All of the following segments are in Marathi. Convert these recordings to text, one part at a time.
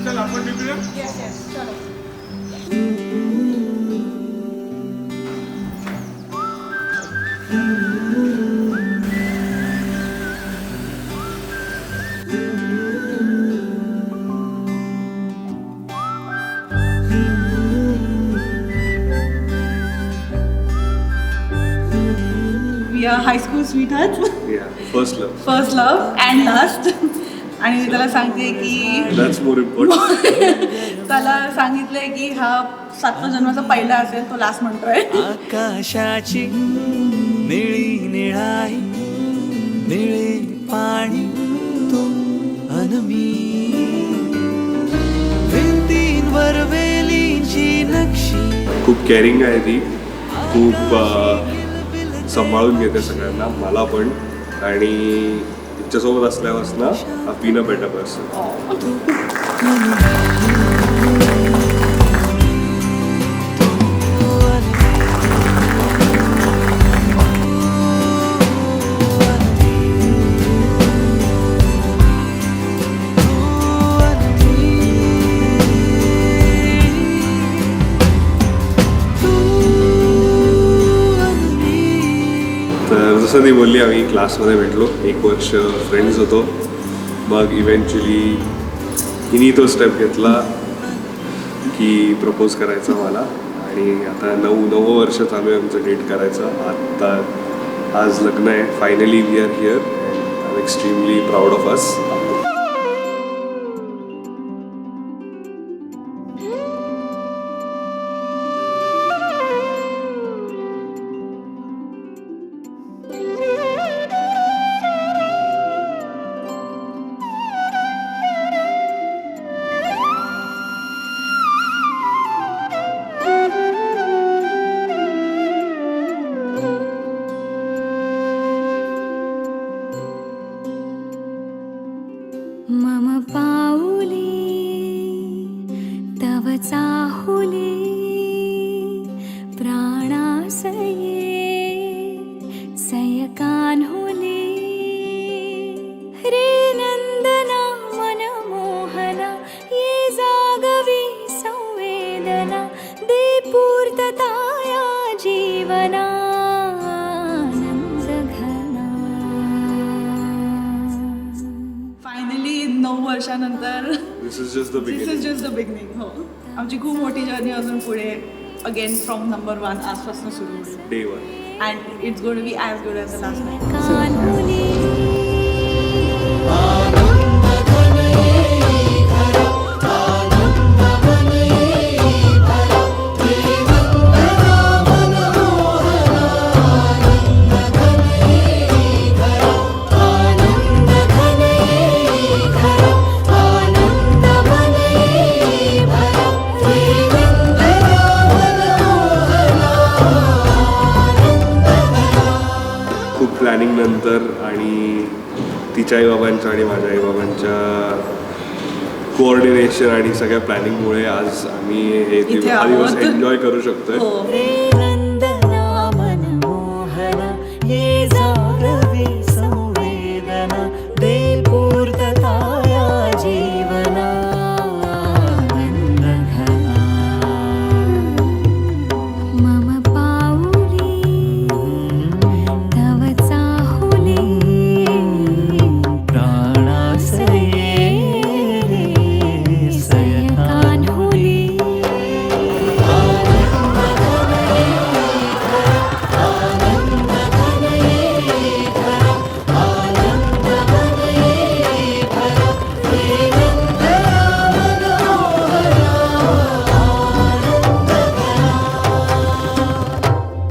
चल आपण निघूया. येस येस चलो. We are high school sweethearts. First love. First love and last. आणि मी त्याला सांगते की दॅट्स मोर इम्पॉर्टंट. त्याला सांगितलंय की हा 7व्या जन्माचा पहिला असेल, तो लास्ट म्हणतोय. आकाशाची निळी निळाई निळे पाणी तू अनमी भिंतींवर वेलींची नक्षी. खूप केअरिंग आहे ती, खूप सांभाळून घेते सगळ्यांना, मला पण. आणि तिच्यासोबत असल्यापासून I been a better person. तर जसं ती बोलली, आम्ही क्लासमध्ये भेटलो, 1 वर्ष फ्रेंड्स होतो. मग इव्हेंच्युअली हिनी तो स्टेप घेतला की प्रपोज करायचा मला. आणि आता 9वं वर्ष चालू आहे आमचं डेट करायचं. आत्ता आज लग्न आहे. Finally we are here and I am extremely proud of us. मम पाऊले तव चाहुले प्राणासये सयकान्हुले रे नंदना मनमोहना ये जागवी संवेदना दे पूर्तताया जीवना. फायनली 9 वर्षानंतर this is just the this is beginning. Just the beginning. हो, आमची खूप मोठी जर्नी अजून पुढे. अगेन फ्रॉम नंबर 1 आजपासून सुरू होईल. Day 1. And it's going to be as good as the last night. Planning नंतर आणि तिच्या आईबाबांच्या आणि माझ्या आईबाबांच्या कोऑर्डिनेशन आणि सगळ्या प्लॅनिंगमुळे आज आम्ही हे हा दिवस एन्जॉय करू शकतोय.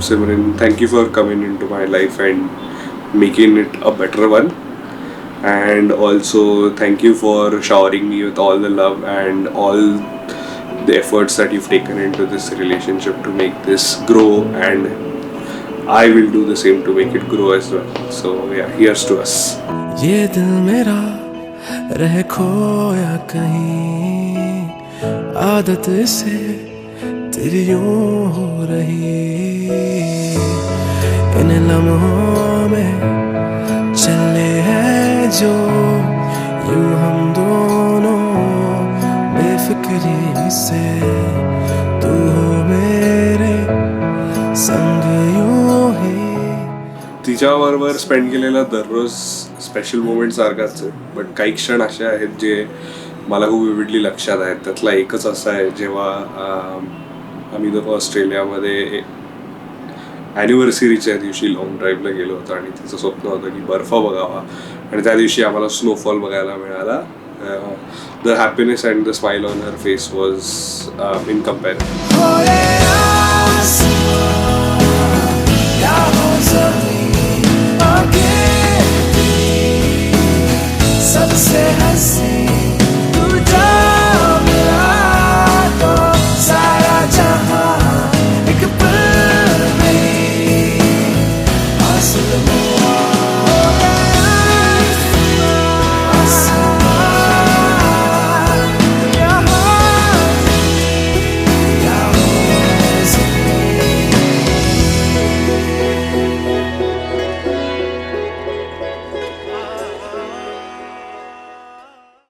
Simran, thank you for coming into my life and making it a better one. And also thank you for showering me with all the love and all the efforts that you've taken into this relationship to make this grow, and I will do the same to make it grow as well. So yeah, here's to us. ये दिल मेरा रह खोया कहीं, आदत से तेरी यूं हो रही, इन लम्हों में चले हैं जो यूं हम दोनों तिच्याबरोबर स्पेंड केलेला दररोज स्पेशल मोमेंट सारखाच आहे, बट काही क्षण असे आहेत जे मला खूप विविडली लक्षात आहेत. त्यातला एकच असा आहे जेव्हा आम्ही दोघं ऑस्ट्रेलियामध्ये ॲनिव्हर्सरीच्या दिवशी लॉंग ड्राईव्हला गेलो होतो आणि तिचं स्वप्न होतं की बर्फ बघावा आणि त्या दिवशी आम्हाला स्नोफॉल बघायला मिळाला. The happiness and the smile on her face was in comparison. खोए आसमां या हो ज़मीं, आगे सबसे हंसी